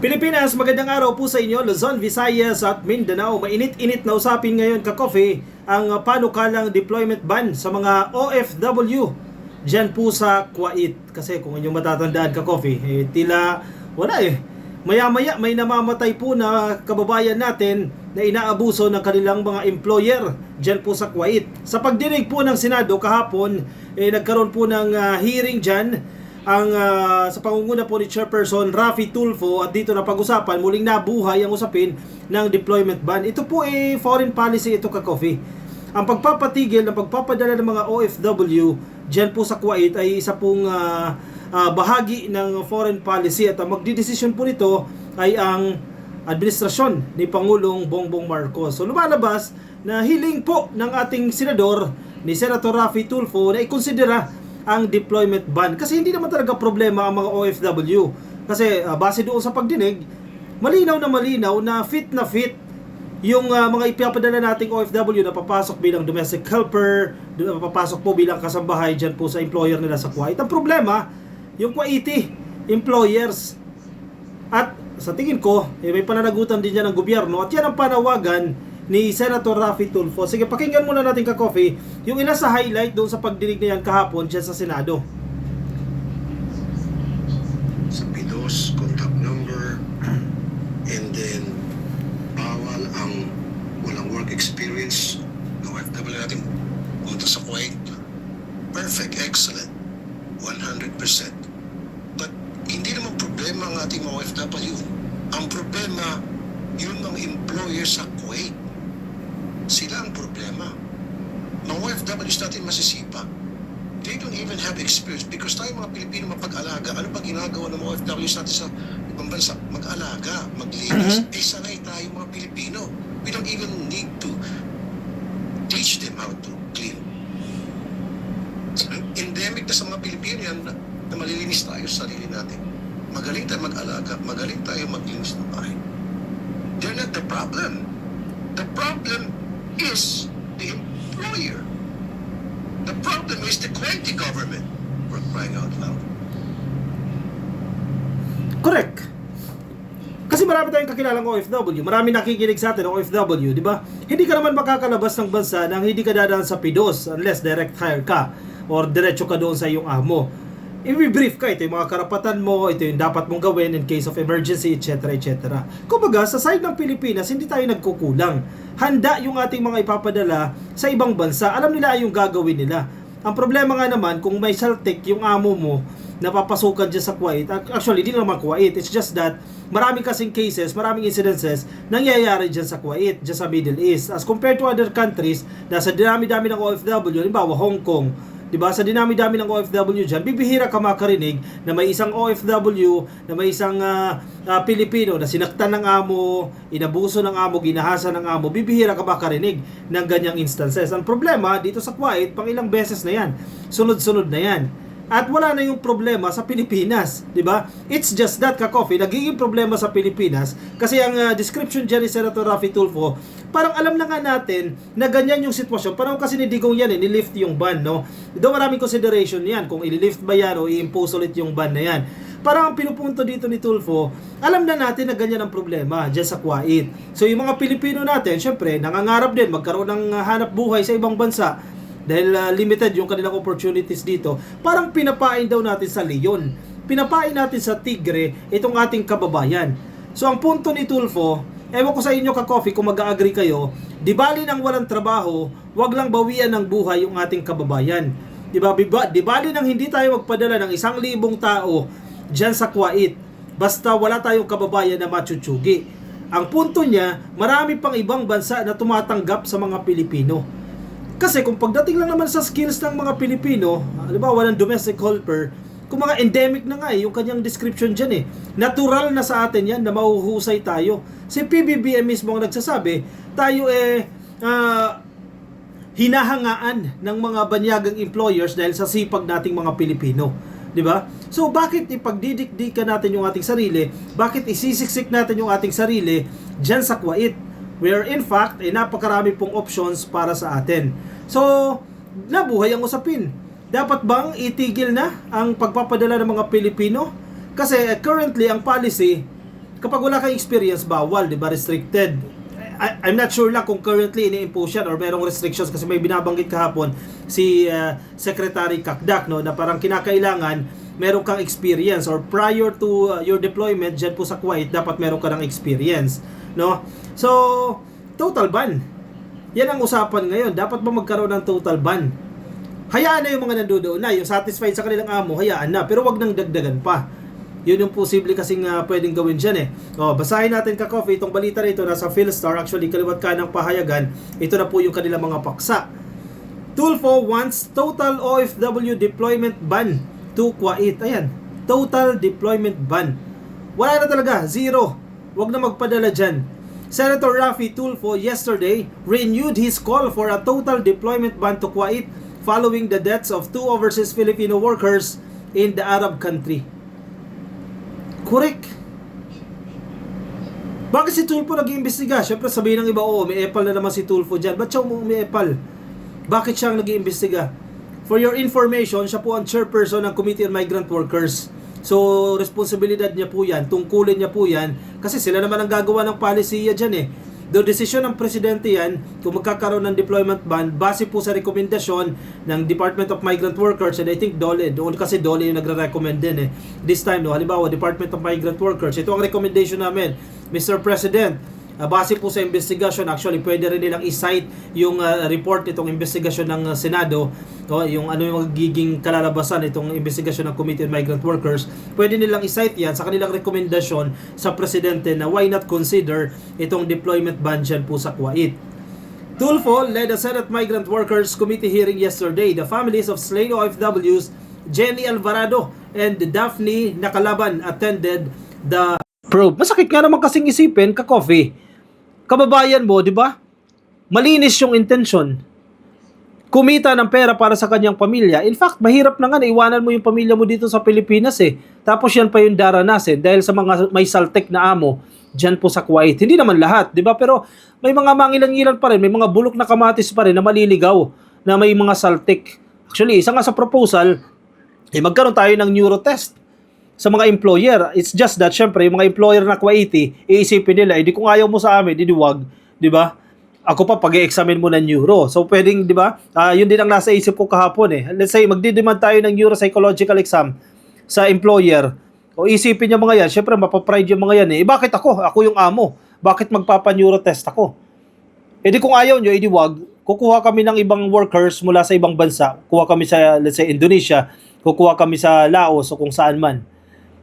Pilipinas, magandang araw po sa inyo, Luzon, Visayas at Mindanao. Mainit-init na usapin ngayon ka-coffee ang panukalang deployment ban sa mga OFW dyan po sa Kuwait. Kasi kung inyong matatandaan ka-coffee, tila wala Maya-maya may namamatay po na kababayan natin na inaabuso ng kanilang mga employer dyan po sa Kuwait. Sa pagdinig po ng Senado kahapon, nagkaroon po ng hearing dyan sa pangunguna po ni Chairperson Raffy Tulfo, at dito na pag-usapan, muling nabuhay ang usapin ng deployment ban. Ito po foreign policy ito ka-coffee. Ang pagpapatigil ng pagpapadala ng mga OFW dyan po sa Kuwait ay isa pong bahagi ng foreign policy, at ang magdidesisyon po nito ay ang administrasyon ni Pangulong Bongbong Marcos. So lumalabas na hiling po ng ating senador ni Senator Raffy Tulfo na ikonsidera ang deployment ban, kasi hindi naman talaga problema ang mga OFW, kasi base doon sa pagdinig, malinaw na fit yung mga ipapadala nating OFW na papasok bilang domestic helper, papasok po bilang kasambahay dyan po sa employer nila sa Kuwait. Ang problema, yung Kuwaiti employers, at sa tingin ko may pananagutan din dyan ng gobyerno, at yan ang panawagan ni Senator Raffy Tulfo. Sige, pakinggan muna natin ka-coffee yung ilan sa highlight doon sa pagdinig na yan kahapon dyan sa Senado. Sa PIDOS, contact number, and then bawal ang walang work experience ng OFW natin punta sa Kuwait. Perfect, excellent, 100%. But hindi naman problema ang ating mga OFW. Ang problema, yung mga employer sa Kuwait. Sila ang problema. Mga OFWs natin masisipag. They don't even have experience, because tayo mga Pilipino mapag-alaga. Ano ba ginagawa ng mga OFWs natin sa ibang bansa? Mag-alaga, maglinis. Sanay tayo mga Pilipino. We don't even need to teach them how to clean. Endemic na sa mga Pilipino yan na malilinis tayo sa sarili natin. Magaling tayo mag-alaga, magaling tayo maglinis ng bahay. They're not the problem. The problem is the employer. The problem is the Kuwaiti government. For crying out loud. Correct. Kasi marami tayong kakilalang OFW, marami nakikinig sa atin ng OFW, di ba? Hindi ka naman makakalabas ng bansa nang hindi ka dadaan sa PIDOS unless direct hire ka or diretso ka doon sa iyong amo. I-brief ka, ito yung mga karapatan mo, ito yung dapat mong gawin in case of emergency, etc. etc. Kumbaga, sa side ng Pilipinas, hindi tayo nagkukulang. Handa yung ating mga ipapadala sa ibang bansa. Alam nila yung gagawin nila. Ang problema nga naman, kung may saltik yung amo mo na papasukan dyan sa Kuwait, actually, hindi naman Kuwait, it's just that marami kasing cases, maraming incidences nangyayari dyan sa Kuwait, dyan sa Middle East. As compared to other countries, na sa dinami-dami ng OFW, halimbawa Hong Kong, diba, sa dinami-dami ng OFW dyan, bibihira ka makarinig na may isang OFW, na may isang Pilipino na sinaktan ng amo, inabuso ng amo, ginahasa ng amo. Bibihira ka makarinig ng ganyang instances. Ang problema dito sa Kuwait, pang ilang beses na yan, sunod-sunod na yan. At wala na yung problema sa Pilipinas, di ba? It's just that ka-coffee, nagiging problema sa Pilipinas kasi ang description dyan ni Senator Raffy Tulfo, parang alam na nga natin na ganyan yung sitwasyon. Parang kasi ni Digong yan, nilift yung ban, no? Doon maraming consideration yan, kung ililift ba yan o i-impose ulit yung ban na yan. Parang ang pinupunto dito ni Tulfo, alam na natin na ganyan ang problema dyan sa Kuwait. So yung mga Pilipino natin, syempre, nangangarap din magkaroon ng hanap buhay sa ibang bansa, dahil limited yung kanilang opportunities dito. Parang pinapain daw natin sa leon, pinapain natin sa tigre itong ating kababayan. So ang punto ni Tulfo, ewan ko sa inyo ka-coffee kung mag-agree kayo, di bali nang walang trabaho, wag lang bawian ng buhay yung ating kababayan. Di bali nang hindi tayo magpadala ng 1,000 tao dyan sa Kuwait, basta wala tayong kababayan na matsuchugi. Ang punto niya, marami pang ibang bansa na tumatanggap sa mga Pilipino. Kasi kung pagdating lang naman sa skills ng mga Pilipino, halimbawa ng domestic helper, kung mga endemic na nga yung kanyang description dyan natural na sa atin yan na mahuhusay tayo. Si PBBM mismo ang nagsasabi, tayo hinahangaan ng mga banyagang employers dahil sa sipag nating mga Pilipino. Di ba? So bakit ipagdidikdikan natin yung ating sarili? Bakit isisiksik natin yung ating sarili dyan sa Kuwait? Where in fact, napakarami pong options para sa atin. So, nabuhay ang usapin. Dapat bang itigil na ang pagpapadala ng mga Pilipino? Kasi currently, ang policy kapag wala kang experience, bawal, di ba? Restricted. I'm not sure lang kung currently ini-impose yan or merong restrictions kasi may binabanggit kahapon si Secretary Kakdak, no, na parang kinakailangan meron kang experience or prior to your deployment dyan po sa Kuwait, dapat meron ka ng experience, no? So, total ban. Yan ang usapan ngayon. Dapat ba magkaroon ng total ban? Hayaan na yung mga nandoon na, yung satisfied sa kanilang amo, hayaan na, pero wag nang dagdagan pa. Yun yung posible kasing pwedeng gawin dyan eh. Basahin natin ka-coffee, itong balita rito nasa Philstar, actually kaliwat ka ng pahayagan, ito na po yung kanilang mga paksa. Tulfo wants total OFW deployment ban to Kuwait. Ayan, total deployment ban. Wala na talaga, zero. Wag na magpadala dyan. Senator Raffy Tulfo yesterday renewed his call for a total deployment ban to Kuwait following the deaths of 2 overseas Filipino workers in the Arab country. Correct. Bakit si Tulfo nag-iimbestiga? Siyempre sabihin ng iba, may epal na naman si Tulfo dyan. Ba't siya may epal? Bakit siya nag-iimbestiga? For your information, siya po ang chairperson ng Committee on Migrant Workers. So, responsibilidad niya po yan, tungkulin niya po yan, kasi sila naman ang gagawa ng policy dyan eh. Do desisyon ng presidente yan kung magkakaroon ng deployment ban base po sa rekomendasyon ng Department of Migrant Workers, and I think DOLE, kasi DOLE yung nagre-recommend din eh. This time, no, halimbawa, Department of Migrant Workers, ito ang recommendation namin, Mr. President, base po sa investigation, actually pwede rin nilang i-cite yung report itong investigation ng Senado, yung ano yung magiging kalalabasan itong investigation ng Committee on Migrant Workers, pwede nilang i-cite yan sa kanilang rekomendasyon sa Presidente na why not consider itong deployment ban dyan po sa Kuwait. Tulfo led a Senate Migrant Workers Committee hearing yesterday. The families of slain OFWs Jenny Alvarado and Daphne Nakalaban attended the probe. Masakit nga naman kasing isipin, ka-coffee. Kababayan mo, di ba? Malinis yung intention. Kumita ng pera para sa kanyang pamilya. In fact, mahirap na nga na iwanan mo yung pamilya mo dito sa Pilipinas eh. Tapos yan pa yung daranasin dahil sa mga may saltek na amo dyan po sa Kuwait. Hindi naman lahat, di ba? Pero may mga mangilan-ngilan pa rin, may mga bulok na kamatis pa rin na maliligaw na may mga saltek. Actually, isa nga sa proposal, magkaroon tayo ng neurotest sa mga employer. It's just that, syempre, yung mga employer na Kuwaiti, iisipin nila, di kung ayaw mo sa amin, di wag, di ba? Ako pa, pag-i-examine mo ng neuro. So, pwedeng, di ba? Yun din ang nasa isip ko kahapon eh. Let's say, magdidemand tayo ng neuropsychological exam sa employer. O isipin niya mga yan, syempre, mapapride yung mga yan eh. Bakit ako? Ako yung amo. Bakit magpapa-neurotest ako? Di kung ayaw nyo, di wag, kukuha kami ng ibang workers mula sa ibang bansa. Kukuha kami sa, let's say, Indonesia. Kukuha kami sa Laos o kung saan man.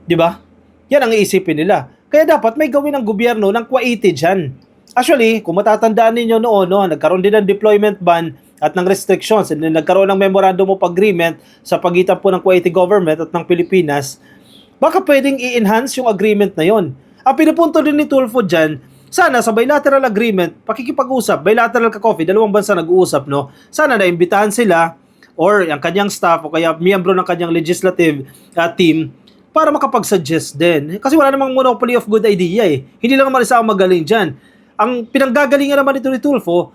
Di ba? Yan ang iisipin nila. Kaya dapat may gawin ng gobyerno ng Kuwaiti dyan. Actually, kung matatandaan ninyo noon, nagkaroon din ng deployment ban at ng restrictions, and nagkaroon ng memorandum of agreement sa pagitan po ng Kuwaiti government at ng Pilipinas, baka pwedeng i-enhance yung agreement na yon. Ang pinupunto din ni Tulfo dyan, sana sa bilateral agreement, pakikipag-usap, bilateral ka-coffee, dalawang bansa nag-uusap, no? Sana naimbitahan sila or ang kanyang staff o kaya miyembro ng kanyang legislative team para makapag-suggest din. Kasi wala namang monopoly of good idea eh. Hindi lang naman isa ang magaling dyan. Ang pinanggagalingan naman ito ni Tulfo,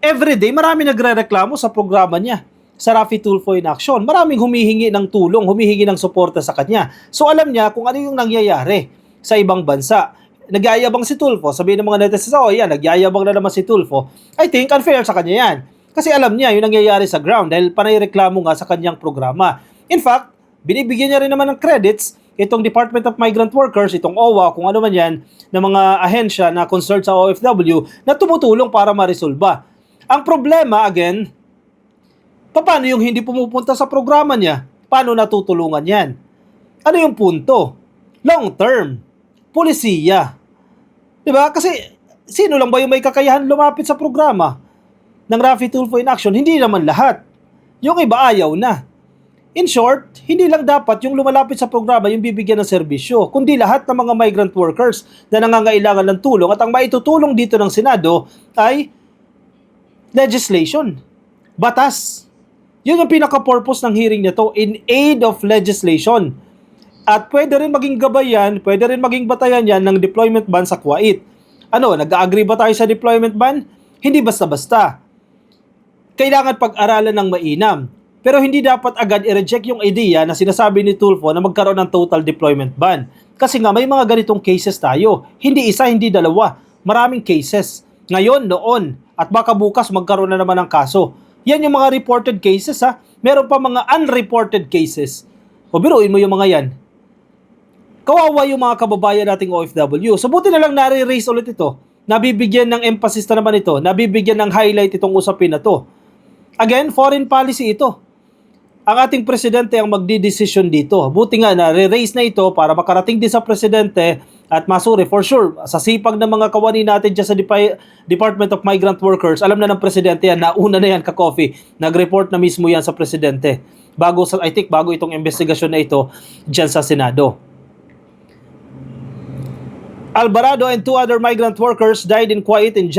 everyday marami nagre-reklamo sa programa niya, sa Raffy Tulfo in Action. Maraming humihingi ng tulong, humihingi ng suporta sa kanya. So alam niya kung ano yung nangyayari sa ibang bansa. Nagyayabang si Tulfo, sabihin ng mga netizens, yan, nagyayabang na naman si Tulfo. I think unfair sa kanya yan. Kasi alam niya yung nangyayari sa ground dahil panay reklamo nga sa kanyang programa. In fact, binibigyan niya rin naman ng credits itong Department of Migrant Workers, itong OWA, kung ano man yan, ng mga ahensya na concerned sa OFW na tumutulong para ma-resolba. Ang problema, again, paano yung hindi pumupunta sa programa niya? Paano natutulungan yan? Ano yung punto? Long term. Polisiya. Diba? Kasi sino lang ba yung may kakayahan lumapit sa programa ng Raffy Tulfo in Action? Hindi naman lahat. Yung iba ayaw na. In short, hindi lang dapat yung lumalapit sa programa yung bibigyan ng serbisyo, kundi lahat ng mga migrant workers na nangangailangan ng tulong, at ang maitutulong dito ng Senado ay legislation, batas. Yun yung pinaka-purpose ng hearing nito, in aid of legislation. At pwede rin maging gabay yan, pwede rin maging batayan yan ng deployment ban sa Kuwait. Nag-agree ba tayo sa deployment ban? Hindi basta-basta. Kailangan pag-aralan ng mainam. Pero hindi dapat agad i-reject yung idea na sinasabi ni Tulfo na magkaroon ng total deployment ban. Kasi nga may mga ganitong cases tayo. Hindi isa, hindi dalawa. Maraming cases. Ngayon, noon, at baka bukas magkaroon na naman ng kaso. Yan yung mga reported cases ha. Meron pa mga unreported cases. O biruin mo yung mga yan. Kawawa yung mga kababayan nating OFW. So buti na lang nare-raise ulit ito. Nabibigyan ng emphasis na naman ito. Nabibigyan ng highlight itong usapin na to. Again, foreign policy ito. Ang ating presidente ang magdidesisyon dito. Buti nga na re-raise na ito para makarating din sa presidente at masuri for sure. Sa sipag ng mga kawani natin dyan sa Department of Migrant Workers, alam na ng presidente yan, nauna na yan ka-coffee. Nag-report na mismo yan sa presidente. I think bago itong investigasyon na ito dyan sa Senado. Alvarado and 2 other migrant workers died in Kuwait on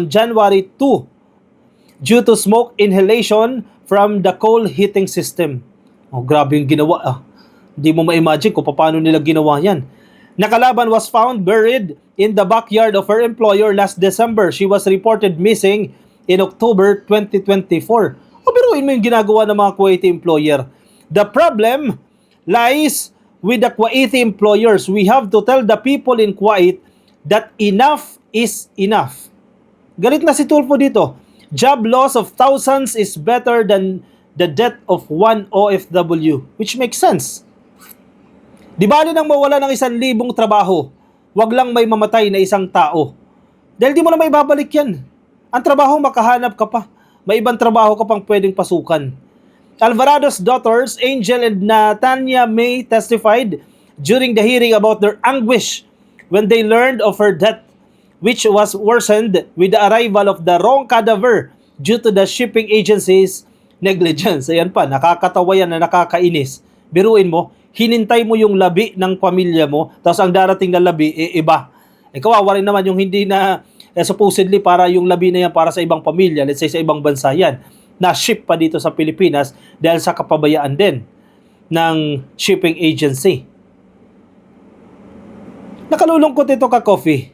January 2 due to smoke inhalation from the coal heating system. Oh, grabe yung ginawa. Hindi mo ma-imagine kung paano nila ginawa yan. Nakalaban was found buried in the backyard of her employer last December. She was reported missing in October 2024. O biruin mo yung ginagawa ng mga Kuwaiti employer. The problem lies with the Kuwaiti employers. We have to tell the people in Kuwait that enough is enough. Galit na si Tulfo dito. Job loss of thousands is better than the death of one OFW, which makes sense. Di bali nang mawala ng 1,000 trabaho, wag lang may mamatay na isang tao. Dahil di mo na may babalik yan. Ang trabaho, makahanap ka pa. May ibang trabaho ka pang pwedeng pasukan. Alvarado's daughters, Angel and Natanya May, testified during the hearing about their anguish when they learned of her death, which was worsened with the arrival of the wrong cadaver due to the shipping agency's negligence. Ayan pa, nakakatawa yan na nakakainis. Biruin mo, hinintay mo yung labi ng pamilya mo, tapos ang darating na labi, iba. Kawawa rin naman yung hindi na, supposedly para yung labi na yan para sa ibang pamilya, let's say sa ibang bansa yan, na-ship pa dito sa Pilipinas dahil sa kapabayaan din ng shipping agency. Nakalulungkot ito ka-coffee.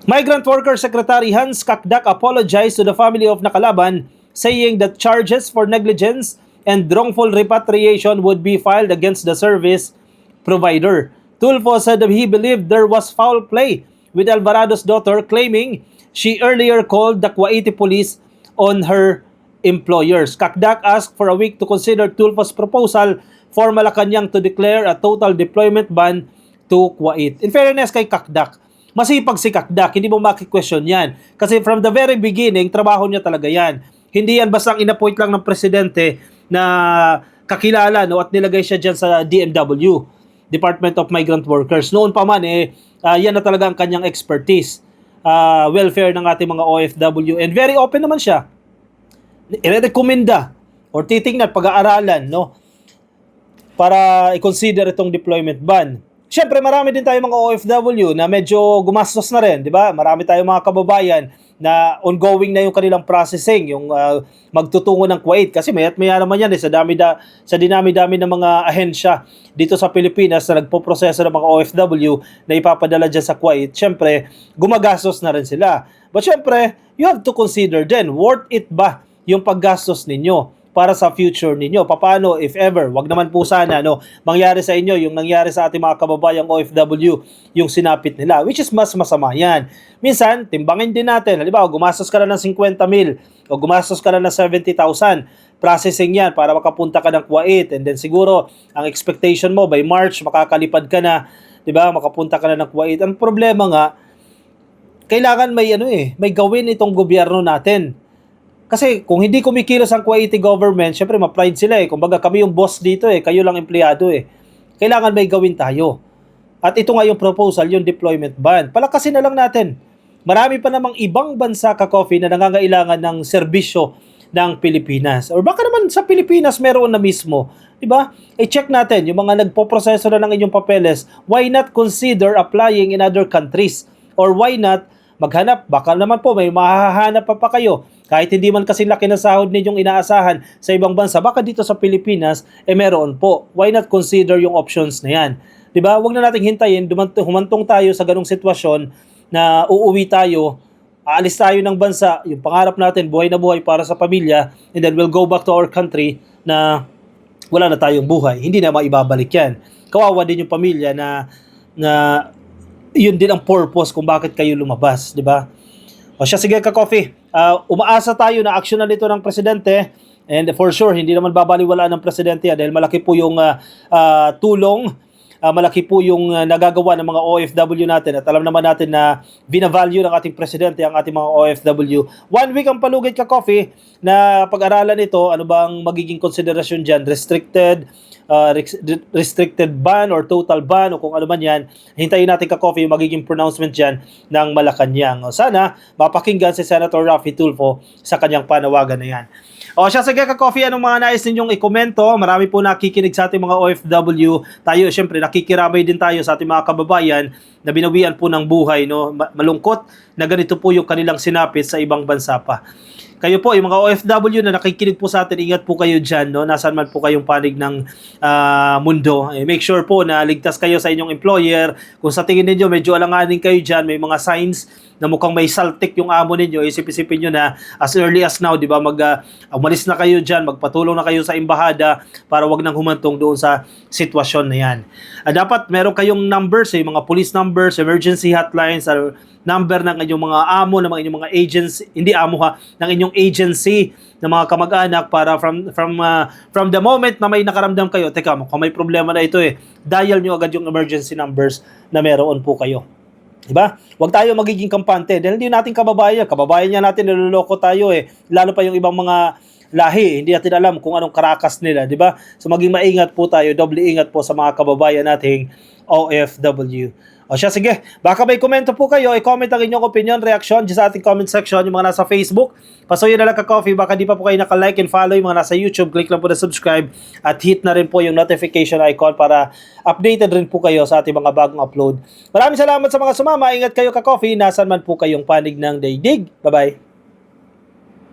Migrant Worker Secretary Hans Kakdak apologized to the family of Nakalaban, saying that charges for negligence and wrongful repatriation would be filed against the service provider. Tulfo said that he believed there was foul play with Alvarado's daughter, claiming she earlier called the Kuwaiti police on her employers. Kakdak asked for a week to consider Tulfo's proposal for Malacanang to declare a total deployment ban to Kuwait. In fairness kay Kakdak, masipag si Kakdak, hindi mo maki-question yan. Kasi from the very beginning, trabaho niya talaga yan. Hindi yan basta in-appoint lang ng presidente na kakilala no, at nilagay siya dyan sa DMW, Department of Migrant Workers. Noon pa man, yan na talaga ang kanyang expertise. Welfare ng ating mga OFW. And very open naman siya. I-recommenda or titingnan, pag-aaralan, no, para i-consider itong deployment ban. Siyempre, marami din tayong mga OFW na medyo gumastos na rin, di ba? Marami tayong mga kababayan na ongoing na yung kanilang processing, yung magtutungo ng Kuwait. Kasi maya't maya naman yan sa dinami-dami ng mga ahensya dito sa Pilipinas na nagpo-proseso ng mga OFW na ipapadala dyan sa Kuwait. Siyempre, gumagastos na rin sila. But siyempre, you have to consider din, worth it ba yung paggastos ninyo para sa future ninyo? Paano if ever, wag naman po sana no, mangyari sa inyo yung nangyari sa ating mga kababayang OFW, yung sinapit nila, which is mas masama yan. Minsan, timbangin din natin, halimbawa, gumastos ka na ng 50,000 o gumastos ka na ng 70,000, processing yan para makapunta ka ng Kuwait, and then siguro, ang expectation mo, by March, makakalipad ka na, di ba, makapunta ka na ng Kuwait. Ang problema nga, kailangan may gawin itong gobyerno natin. Kasi kung hindi kumikilos ang Kuwaiti government, syempre ma-pride sila Kumbaga kami yung boss dito kayo lang empleyado Kailangan may gawin tayo. At ito nga yung proposal, yung deployment ban. Palakasin na lang natin. Marami pa namang ibang bansa ka-coffee na nangangailangan ng serbisyo ng Pilipinas. Or baka naman sa Pilipinas meron na mismo. Diba? I-check natin yung mga nagpo-proseso na ng inyong papeles. Why not consider applying in other countries? Or why not maghanap? Baka naman po may mahahanap pa kayo. Kahit hindi man kasi laki na sahod ninyong inaasahan sa ibang bansa, baka dito sa Pilipinas, meron po. Why not consider yung options na yan? Diba? Huwag na nating hintayin, humantong tayo sa ganong sitwasyon na uuwi tayo aalis tayo ng bansa, yung pangarap natin, buhay na buhay para sa pamilya, and then we'll go back to our country na wala na tayong buhay. Hindi na maibabalik yan. Kawawa din yung pamilya na yun din ang purpose kung bakit kayo lumabas, di ba? O siya, sige ka coffee. Umaasa tayo na aksyonan nito ng presidente, and for sure hindi naman babaliwalaan ng presidente dahil malaki po yung tulong, malaki po yung nagagawa ng mga OFW natin, at alam naman natin na binavalue ng ating presidente ang ating mga OFW. 1 week ang palugit ka coffee na pag-aralan ito. Ano bang magiging konsiderasyon dyan? Restricted ban or total ban o kung ano man yan. Hintayin natin ka coffee yung magiging pronouncement dyan ng Malacanang. O sana mapakinggan si Senator Raffy Tulfo sa kanyang panawagan na yan. O siya, sige ka coffee, anong mga nais ninyong ikomento? Marami po nakikinig sa ating mga OFW. Tayo syempre nakikiramay din tayo sa ating mga kababayan na binawian po ng buhay, no? Malungkot na ganito po yung kanilang sinapit sa ibang bansa pa. Kayo po, yung mga OFW na nakikinig po sa atin, ingat po kayo dyan, no? Nasaan man po kayong panig ng mundo. Make sure po na ligtas kayo sa inyong employer. Kung sa tingin ninyo medyo alanganin kayo dyan, may mga signs na mukhang may saltik yung amo ninyo, isip-isipin nyo na as early as now, di ba, umalis na kayo dyan, magpatulong na kayo sa embahada para wag nang humantong doon sa sitwasyon na yan. Dapat meron kayong numbers, mga police numbers, emergency hotlines, number ng inyong mga amo, ng inyong mga agency, hindi amo ha, ng inyong agency, ng mga kamag-anak, para from the moment na may nakaramdam kayo, teka, kung may problema na ito dial nyo agad yung emergency numbers na meron po kayo. Diba? Huwag tayo magiging kampante dahil hindi natin kababayan niya natin, niloloko tayo lalo pa yung ibang mga lahi, hindi natin alam kung anong karakas nila, diba? So maging maingat po tayo, doble ingat po sa mga kababayan nating OFW. O siya, sige, baka may komento po kayo, i-comment ang inyong opinion, reaction dyan sa ating comment section. Yung mga nasa Facebook, pasuyo na lang ka-coffee, baka di pa po kayo naka-like and follow. Yung mga nasa YouTube, click lang po na subscribe at hit na rin po yung notification icon para updated rin po kayo sa ating mga bagong upload. Maraming salamat sa mga sumama, ingat kayo ka-coffee, nasan man po kayong panig ng daigdig. Bye-bye.